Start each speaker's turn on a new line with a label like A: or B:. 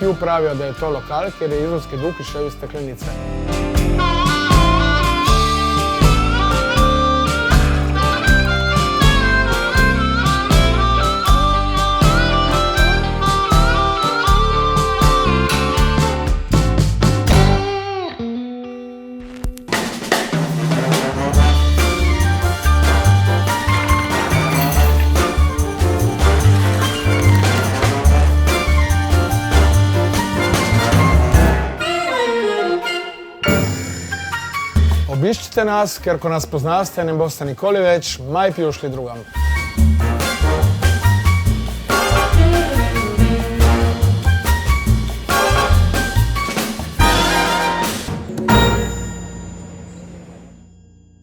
A: zanimiv, pravijo, da je to lokal, kjer je izolski duh izšel iz steklenice. Obiščite nas, ker ko nas poznaste, ne boste nikoli več maj pijušli drugam.